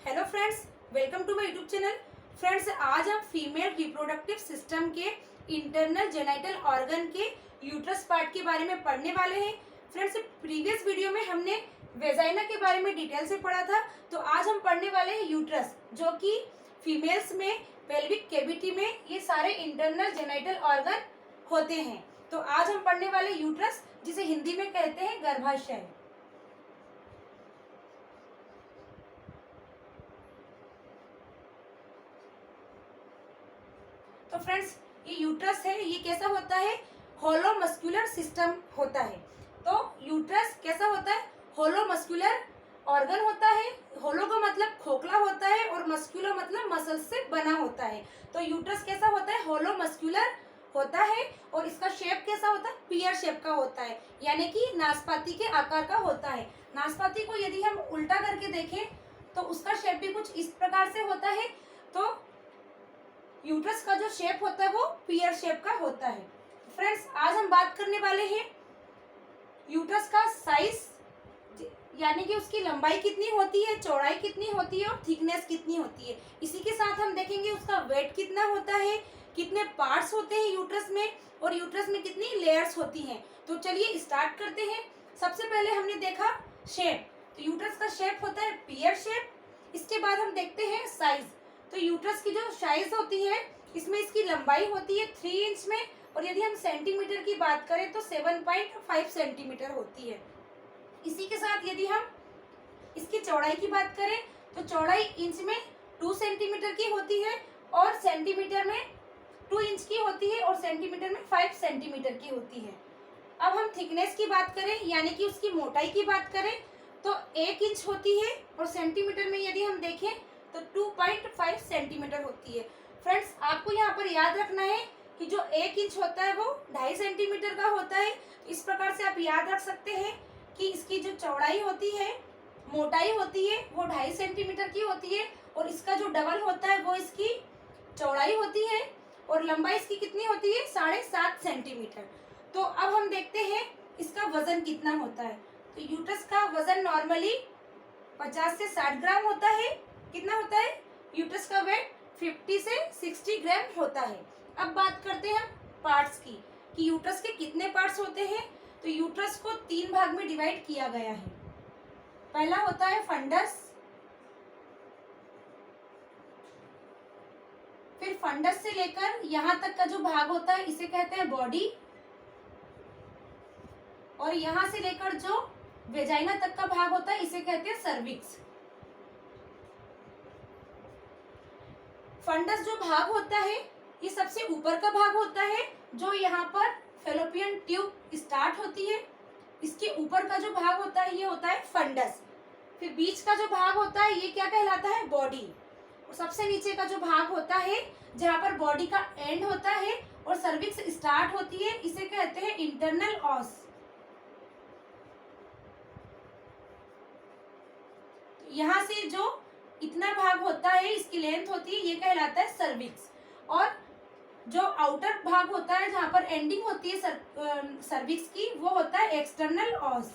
Hello friends, welcome to my YouTube channel. Friends, आज हम female reproductive system के internal genital organ के uterus part के बारे में पढ़ने वाले हैं। फ्रेंड्स, प्रीवियस वीडियो में हमने वेजाइना के बारे में डिटेल से पढ़ा था, तो आज हम पढ़ने वाले हैं यूट्रस, जो कि फीमेल्स में पेल्विक कैविटी में ये सारे इंटरनल जेनिटल ऑर्गन होते हैं। तो आज हम पढ़ने वाले यूट्रस, जिसे हिंदी में कहते हैं गर्भाशय। तो फ्रेंड्स, ये यूट्रस है, ये कैसा होता है? होलो मस्कुलर सिस्टम होता है। तो यूट्रस कैसा होता है? होलो मस्कुलर ऑर्गन होता है। होलो का मतलब खोखला होता है और मस्कुलर मतलब मसल से बना होता है। तो यूट्रस कैसा होता है? होलो मस्कुलर होता है। और इसका शेप कैसा होता है? पियर शेप का होता है, यानी कि नाशपाती के आकार का होता है। नाशपाती को यदि हम उल्टा करके देखें तो उसका शेप भी कुछ इस प्रकार से होता है। तो यूट्रस का जो शेप होता है वो पियर शेप का होता है। फ्रेंड्स, आज हम बात करने वाले हैं यूट्रस का साइज, यानी कि उसकी लंबाई कितनी होती है, चौड़ाई कितनी होती है और थिकनेस कितनी होती है। इसी के साथ हम देखेंगे उसका वेट कितना होता है, कितने पार्ट्स होते हैं यूट्रस में, और यूट्रस में कितनी लेयर्स होती हैं। तो चलिए स्टार्ट करते हैं। सबसे पहले हमने देखा शेप। तो यूट्रस का शेप होता है पियर शेप। इसके बाद हम देखते हैं साइज। तो यूट्रस की जो साइज होती है, इसमें इसकी लंबाई होती है 3 इंच में, और यदि हम सेंटीमीटर की बात करें तो 7.5 सेंटीमीटर होती है। इसी के साथ यदि हम इसकी चौड़ाई की बात करें तो चौड़ाई इंच में 2 सेंटीमीटर की होती है, और सेंटीमीटर में 2 इंच की होती है, और सेंटीमीटर में 5 सेंटीमीटर की होती है। अब हम थिकनेस की बात करें, यानी कि उसकी मोटाई की बात करें, तो 1 इंच होती है, और सेंटीमीटर में यदि हम देखें तो 2.5 सेंटीमीटर होती है। फ्रेंड्स, आपको यहाँ पर याद रखना है कि जो 1 इंच होता है वो 2.5 सेंटीमीटर का होता है। इस प्रकार से आप याद रख सकते हैं कि इसकी जो चौड़ाई होती है, मोटाई होती है, वो 2.5 सेंटीमीटर की होती है, और इसका जो डबल होता है वो इसकी चौड़ाई होती है, और लंबाई इसकी कितनी होती है? 7.5 सेंटीमीटर। तो अब हम देखते हैं इसका वजन कितना होता है। तो यूट्रस का वजन नॉर्मली 50 से 60 ग्राम होता है। कितना होता है? यूट्रस का वेट 50 से 60 ग्राम होता है। अब बात करते हैं पार्ट्स की, कि यूट्रस के कितने पार्ट्स होते हैं। तो यूट्रस को 3 भाग में डिवाइड किया गया है। पहला होता है फंडस, फिर फंडस से लेकर यहाँ तक का जो भाग होता है इसे कहते हैं बॉडी, और यहाँ से लेकर जो वेजाइना तक का भाग होता है इसे कहते हैं सर्विक्स। फंडस जो भाग होता है ये सबसे ऊपर का भाग होता है, जो यहाँ पर फेलोपियन ट्यूब स्टार्ट होती है, इसके ऊपर का जो भाग होता है ये होता है फंडस। फिर बीच का जो भाग होता है ये क्या कहलाता है? बॉडी। और सबसे नीचे का जो भाग होता है, जहाँ पर बॉडी का एंड होता है और सर्विक्स स्टार्ट होती है, इसे कहते हैं इंटरनल ऑस। यहाँ से जो इतना भाग होता है, इसकी लेंथ होती है, ये कहलाता है सर्विक्स। और जो आउटर भाग होता है, जहाँ पर एंडिंग होती है सर्विक्स की, वो होता है एक्सटर्नल ऑस।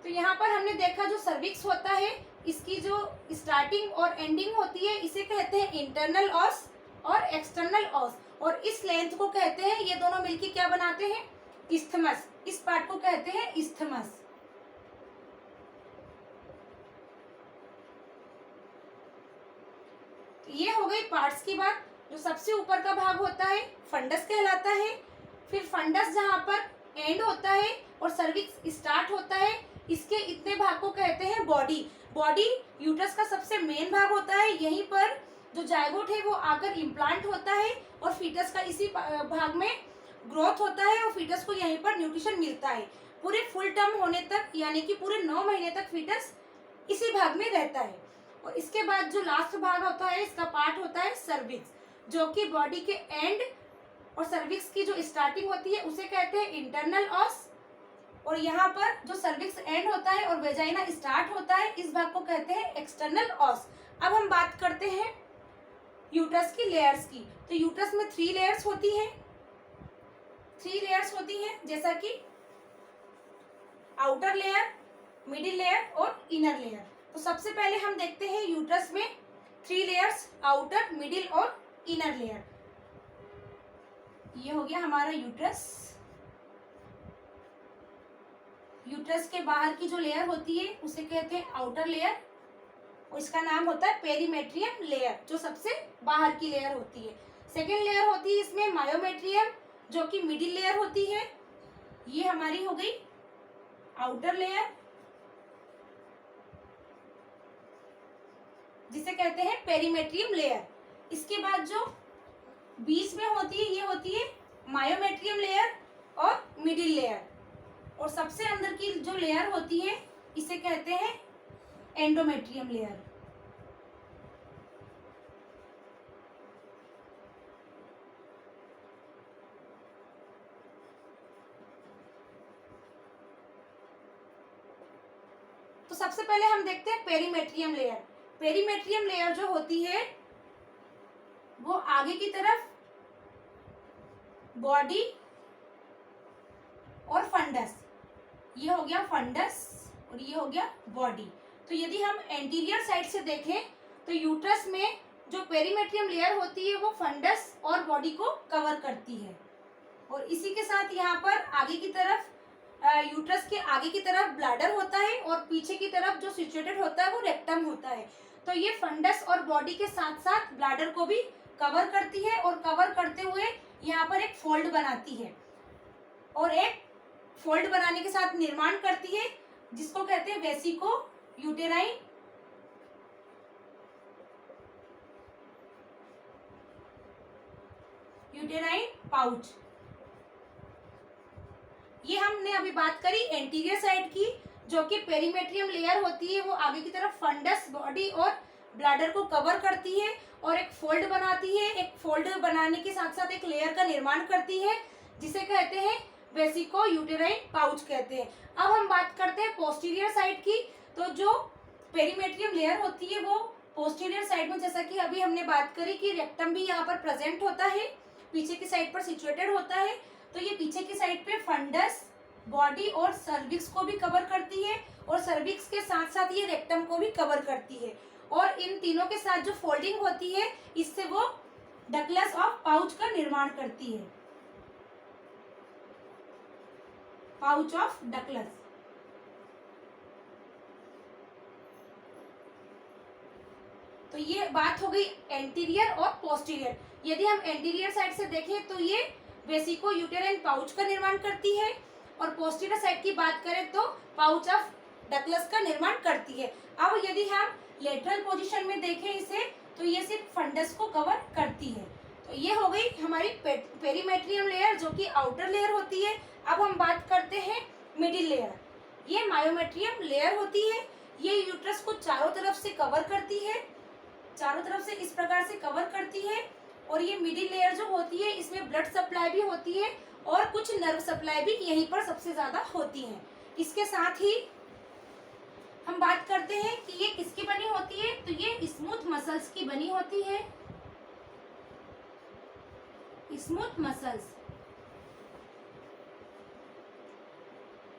तो यहाँ पर हमने देखा जो सर्विक्स होता है, इसकी जो स्टार्टिंग और एंडिंग होती है इसे कहते हैं इंटरनल ऑस और एक्सटर्नल ऑस। और इस लेंथ को कहते हैं, ये दोनों मिलकर क्या बनाते हैं? इस्थमस। इस पार्ट को कहते हैं इस्थमस। ये हो गई पार्ट्स की बात। जो सबसे ऊपर का भाग होता है फंडस कहलाता है। फिर फंडस जहाँ पर एंड होता है और सर्विक्स स्टार्ट होता है, इसके इतने भाग को कहते हैं बॉडी। बॉडी यूट्रस का सबसे मेन भाग होता है। यहीं पर जो जायगोट है वो आकर इम्प्लांट होता है, और फीटस का इसी भाग में ग्रोथ होता है, और फीटस को यहीं पर न्यूट्रिशन मिलता है। पूरे फुल टर्म होने तक, यानी कि पूरे 9 महीने तक फीटस इसी भाग में रहता है। और इसके बाद जो लास्ट भाग होता है, इसका पार्ट होता है सर्विक्स, जो कि बॉडी के एंड और सर्विक्स की जो स्टार्टिंग होती है उसे कहते हैं इंटरनल ऑस। और यहाँ पर जो सर्विक्स एंड होता है और वेजाइना स्टार्ट होता है, इस भाग को कहते हैं एक्सटर्नल ऑस। अब हम बात करते हैं यूट्रस की लेयर्स की। तो यूट्रस में 3 लेयर्स होती हैं। 3 लेयर्स होती हैं, जैसा कि आउटर लेयर, मिडिल लेयर और इनर लेयर। तो सबसे पहले हम देखते हैं यूट्रस में 3 लेयर्स, आउटर, मिडिल और इनर लेयर। ये हो गया हमारा यूट्रस। यूट्रस के बाहर की जो लेयर होती है उसे कहते हैं आउटर लेयर और इसका नाम होता है पेरीमेट्रियम लेयर, जो सबसे बाहर की लेयर होती है। सेकेंड लेयर होती है इसमें मायोमेट्रियम, जो कि मिडिल लेयर होती है। ये हमारी हो गई आउटर लेयर, जिसे कहते हैं पेरीमेट्रियम लेयर। इसके बाद जो बीच में होती है ये होती है मायोमेट्रियम लेयर और मिडिल लेयर। और सबसे अंदर की जो लेयर होती है इसे कहते हैं एंडोमेट्रियम लेयर। तो सबसे पहले हम देखते हैं पेरीमेट्रियम लेयर। पेरीमेट्रियम लेयर जो होती है वो आगे की तरफ बॉडी और फंडस, ये हो गया फंडस और ये हो गया बॉडी। तो यदि हम एंटीरियर साइड से देखें तो यूट्रस में जो पेरीमेट्रियम लेयर होती है वो फंडस और बॉडी को कवर करती है। और इसी के साथ यहाँ पर आगे की तरफ यूट्रस के आगे की तरफ ब्लैडर होता है और पीछे की तरफ जो सिचुएटेड होता है वो रेक्टम होता है। तो ये फंडस और बॉडी के साथ साथ ब्लैडर को भी कवर करती है और कवर करते हुए यहाँ पर एक फोल्ड बनाती है और एक फोल्ड बनाने के साथ निर्माण करती है, जिसको कहते हैं वेसिको यूटेराइन पाउच। ये हमने अभी बात करी एंटीरियर साइड की, जो कि पेरीमेट्रियम लेयर होती है वो आगे की तरफ फंडस, बॉडी और ब्लैडर को कवर करती है और एक फोल्ड बनाती है। एक फोल्ड बनाने के साथ साथ एक लेयर का निर्माण करती है, जिसे कहते हैं वेसिको यूटेराइन पाउच कहते हैं। अब हम बात करते हैं पोस्टीरियर साइड की। तो जो पेरीमेट्रियम लेयर होती है वो पोस्टीरियर साइड में, जैसा कि अभी हमने बात करी कि रेक्टम भी यहाँ पर प्रेजेंट होता है, पीछे की साइड पर सिचुएटेड होता है। तो ये पीछे की साइड पे फंडस, बॉडी और सर्विक्स को भी कवर करती है और सर्विक्स के साथ साथ ये रेक्टम को भी कवर करती है। और इन तीनों के साथ जो फोल्डिंग होती है इससे वो डगलस ऑफ पाउच का निर्माण करती है, पाउच ऑफ डगलस। तो ये बात हो गई एंटीरियर और पोस्टीरियर। यदि हम एंटीरियर साइड से देखें तो ये वेसिको यूटेराइन पाउच का निर्माण करती है और पोस्टीरियर साइड की बात करें तो पाउच ऑफ डगलस का निर्माण करती है। अब यदि हम लेटरल पोजीशन में देखें इसे तो ये सिर्फ फंडस को कवर करती है। तो ये हो गई हमारी पेरीमेट्रियम लेयर, जो कि आउटर लेयर होती है। अब हम बात करते हैं मिडिल लेयर। ये मायोमेट्रियम लेयर होती है। ये यूट्रस को चारों तरफ से कवर करती है, चारों तरफ से इस प्रकार से कवर करती है। और ये मिडिल लेयर जो होती है इसमें ब्लड सप्लाई भी होती है और कुछ नर्व सप्लाई भी यहीं पर सबसे ज्यादा होती है। इसके साथ ही हम बात करते हैं कि ये किसकी बनी होती है, तो ये स्मूथ मसल्स की बनी होती है। Smooth muscles.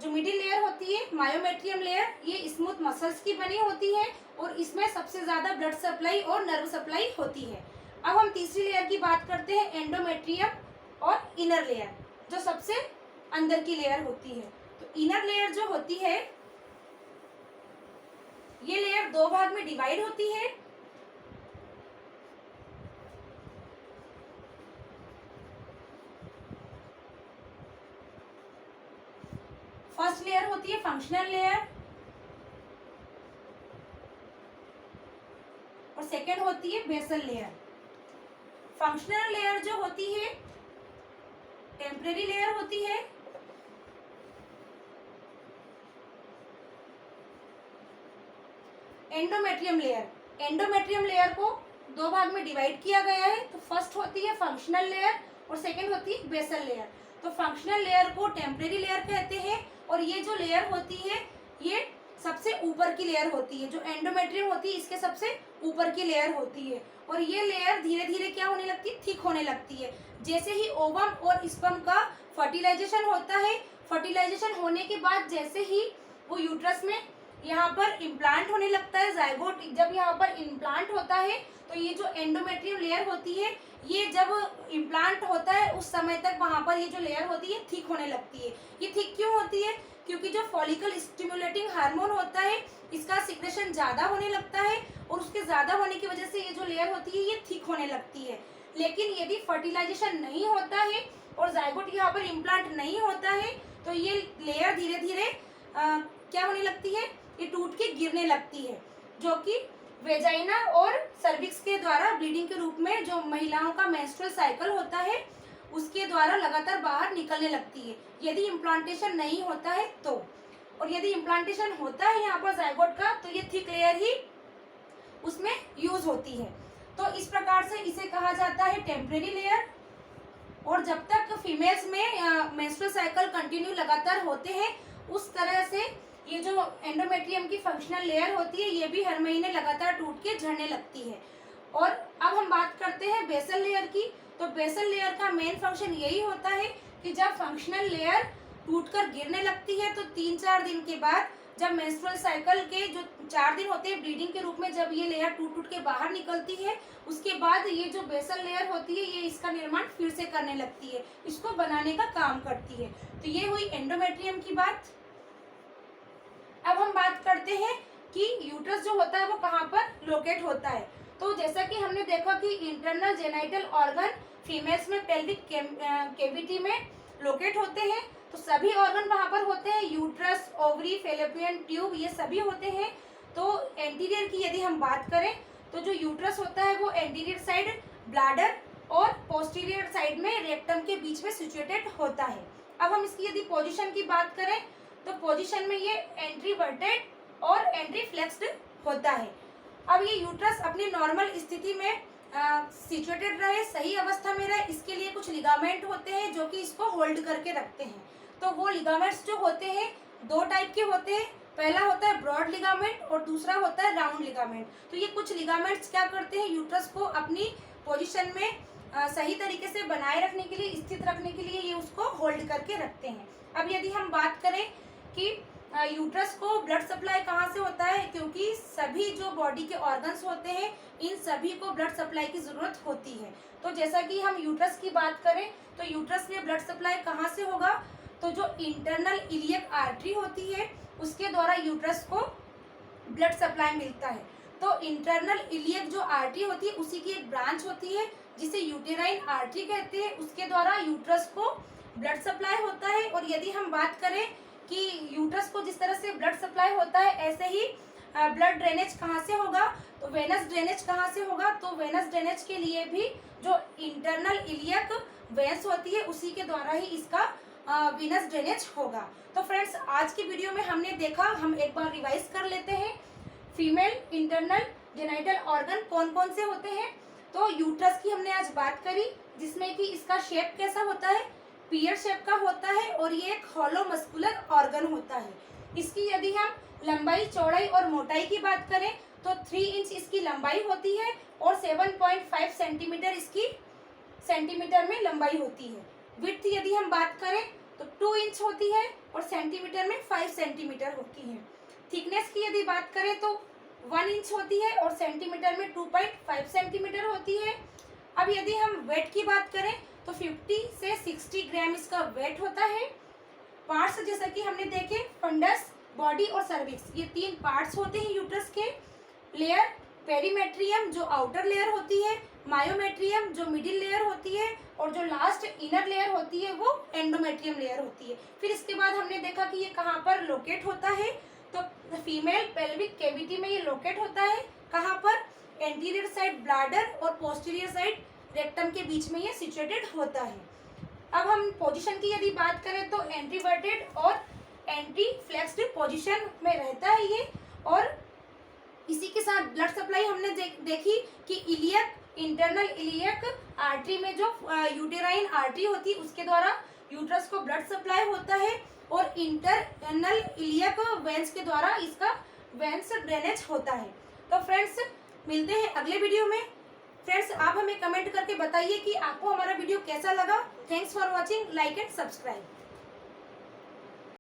जो मिडिल लेयर होती है मायोमेट्रियम लेयर, ये स्मूथ मसल्स की बनी होती है और इसमें सबसे ज्यादा ब्लड सप्लाई और नर्व सप्लाई होती है। अब हम तीसरी लेयर की बात करते हैं एंडोमेट्रियम और इनर लेयर, जो सबसे अंदर की लेयर होती है। तो इनर लेयर जो होती है ये लेयर दो भाग में डिवाइड होती है। फर्स्ट लेयर होती है फंक्शनल लेयर और सेकेंड होती है बेसल लेयर। फंक्शनल लेयर जो होती है टेम्परेरी लेयर होती है। एंडोमेट्रियम लेयर, एंडोमेट्रियम लेयर को दो भाग में डिवाइड किया गया है। तो फर्स्ट होती है फंक्शनल लेयर और सेकेंड होती है बेसल लेयर। तो फंक्शनल लेयर को टेम्परेरी लेयर कहते हैं और ये जो लेयर होती है ये सबसे ऊपर की लेयर होती है। जो एंडोमेट्रियम होती है इसके सबसे ऊपर की लेयर होती है और ये लेयर धीरे धीरे क्या होने लगती है, थिक होने लगती है। जैसे ही ओवम और स्पर्म का फर्टिलाइजेशन होता है, फर्टिलाइजेशन होने के बाद जैसे ही वो यूट्रस में यहाँ पर इम्प्लांट होने लगता है, जाइगोट जब यहाँ पर इम्प्लांट होता है तो ये जो एंडोमेट्रियम लेयर होती है, ये जब इम्प्लांट होता है उस समय तक वहाँ पर ये जो लेयर होती है थिक होने लगती है। ये थिक क्यों होती है? क्योंकि जो फॉलिकल स्टिमुलेटिंग हार्मोन होता है इसका सिक्रेशन ज़्यादा होने लगता है और उसके ज़्यादा होने की वजह से ये जो लेयर होती है ये थिक होने लगती है। लेकिन यदि फर्टिलाइजेशन नहीं होता है और जाइगोट यहाँ पर इम्प्लांट नहीं होता है तो ये लेयर धीरे धीरे क्या होने लगती है, ये टूट के गिरने लगती है, जो कि वेजाइना और सर्विक्स के द्वारा ब्लीडिंग के रूप में जो महिलाओं का मेंस्ट्रुअल साइकिल होता है उसके द्वारा लगातार बाहर निकलने लगती है, यदि इम्प्लांटेशन नहीं होता है तो। और यदि इम्प्लांटेशन होता है यहाँ पर जाइगोट का तो ये थिक लेयर ही उसमें यूज होती है। तो इस प्रकार से इसे कहा जाता है टेम्परेरी लेयर। और जब तक फीमेल्स में मेंस्ट्रुअल साइकिल कंटिन्यू लगातार होते हैं उस तरह से ये जो एंडोमेट्रियम की फंक्शनल लेयर होती है ये भी हर महीने लगातार टूट के झड़ने लगती है। और अब हम बात करते हैं बेसल लेयर की। तो बेसल लेयर का मेन फंक्शन यही होता है कि जब फंक्शनल लेयर टूटकर गिरने लगती है तो 3-4 दिन के बाद जब मेंस्ट्रुअल साइकिल के जो 4 दिन होते हैं ब्लीडिंग के रूप में जब ये लेयर टूट टूट के बाहर निकलती है उसके बाद ये जो बेसल लेयर होती है ये इसका निर्माण फिर से करने लगती है, इसको बनाने का काम करती है। तो ये हुई एंडोमेट्रियम की बात। अब हम बात करते हैं कि यूट्रस जो होता है वो कहाँ पर लोकेट होता है। तो जैसा कि हमने देखा कि इंटरनल जेनाइटल ऑर्गन फीमेल्स में पेल्विक कैविटी में लोकेट होते हैं, तो सभी ऑर्गन वहाँ पर होते हैं, यूट्रस, ओवरी, फैलोपियन ट्यूब ये सभी होते हैं। तो एंटीरियर की यदि हम बात करें तो जो यूट्रस होता है वो एंटीरियर साइड ब्लैडर और पोस्टीरियर साइड में रेक्टम के बीच में सिचुएटेड होता है। अब हम इसकी यदि पोजीशन की बात करें तो पोजीशन में ये एंट्रीवर्टेड और एंट्रीफ्लेक्स्ड होता है। अब ये यूट्रस अपनी नॉर्मल स्थिति में सिचुएटेड रहे, सही अवस्था में रहे, इसके लिए कुछ लिगामेंट होते हैं जो कि इसको होल्ड करके रखते हैं। तो वो लिगामेंट्स जो होते हैं 2 टाइप के होते हैं, पहला होता है ब्रॉड लिगामेंट और दूसरा होता है राउंड लिगामेंट। तो ये कुछ लिगामेंट्स क्या करते हैं, यूट्रस को अपनी पोजीशन में सही तरीके से बनाए रखने के लिए, स्थित रखने के लिए ये उसको होल्ड करके रखते हैं। अब यदि हम बात करें कि यूट्रस को ब्लड सप्लाई कहाँ से होता है, क्योंकि सभी जो बॉडी के ऑर्गन्स होते हैं इन सभी को ब्लड सप्लाई की ज़रूरत होती है। तो जैसा कि हम यूट्रस की बात करें तो यूट्रस में ब्लड सप्लाई कहाँ से होगा, तो जो इंटरनल इलियक आर्टरी होती है उसके द्वारा यूट्रस को ब्लड सप्लाई मिलता है। तो इंटरनल इलियक जो आर्टरी होती है उसी की एक ब्रांच होती है जिसे यूटेराइन आर्टरी कहते हैं, उसके द्वारा यूट्रस को ब्लड सप्लाई होता है। और यदि हम बात करें कि यूट्रस को जिस तरह से ब्लड सप्लाई होता है ऐसे ही ब्लड ड्रेनेज कहाँ से होगा, तो वेनस ड्रेनेज कहाँ से होगा, तो वेनस ड्रेनेज के लिए भी जो इंटरनल इलियक वेंस होती है उसी के द्वारा ही इसका वेनस ड्रेनेज होगा। तो फ्रेंड्स आज की वीडियो में हमने देखा, हम एक बार रिवाइज कर लेते हैं। फीमेल इंटरनल जेनाइटल ऑर्गन कौन कौन से होते हैं। तो यूट्रस की हमने आज बात करी जिसमें कि इसका शेप कैसा होता है, पीयर शेप का होता है और ये एक हॉलो मस्कुलर ऑर्गन होता है। इसकी यदि हम लंबाई, चौड़ाई और मोटाई की बात करें तो 3 इंच इसकी लंबाई होती है और 7.5 सेंटीमीटर इसकी सेंटीमीटर में लंबाई होती है। विड्थ यदि हम बात करें तो 2 इंच होती है और सेंटीमीटर में 5 सेंटीमीटर होती है। थिकनेस की यदि बात करें तो 1 इंच होती है और सेंटीमीटर में 2.5 सेंटीमीटर होती है। अब यदि हम वेट की बात करें तो 50 से 60 ग्राम इसका वेट होता है। पार्ट्स जैसा कि हमने देखे, फंडस, बॉडी और सर्विक्स, ये 3 पार्ट्स होते हैं यूट्रस के। लेयर, पेरीमेट्रियम जो आउटर लेयर होती है, मायोमेट्रियम जो मिडिल लेयर होती है और जो लास्ट इनर लेयर होती है वो एंडोमेट्रियम लेयर होती है। फिर इसके बाद हमने देखा कि ये कहाँ पर लोकेट होता है, तो फीमेल पेल्विक कैविटी में ये लोकेट होता है। कहाँ पर, एंटीरियर साइड ब्लैडर और पोस्टीरियर साइड रेक्टम के बीच में ये सिचुएटेड होता है। अब हम पोजीशन की यदि बात करें तो एंट्रीवर्टेड और एंट्रीफ्लेक्स्ड पोजीशन में रहता है ये। और इसी के साथ ब्लड सप्लाई हमने देखी कि इलियक, इंटरनल इलियक आर्टरी में जो यूटेराइन आर्टरी होती है उसके द्वारा यूट्रस को ब्लड सप्लाई होता है और इंटरनल इलियक वेंस के द्वारा इसका वेंस ड्रेनेज होता है। तो फ्रेंड्स मिलते हैं अगले वीडियो में। फ्रेंड्स आप हमें कमेंट करके बताइए कि आपको हमारा वीडियो कैसा लगा। Thanks for watching, like and subscribe.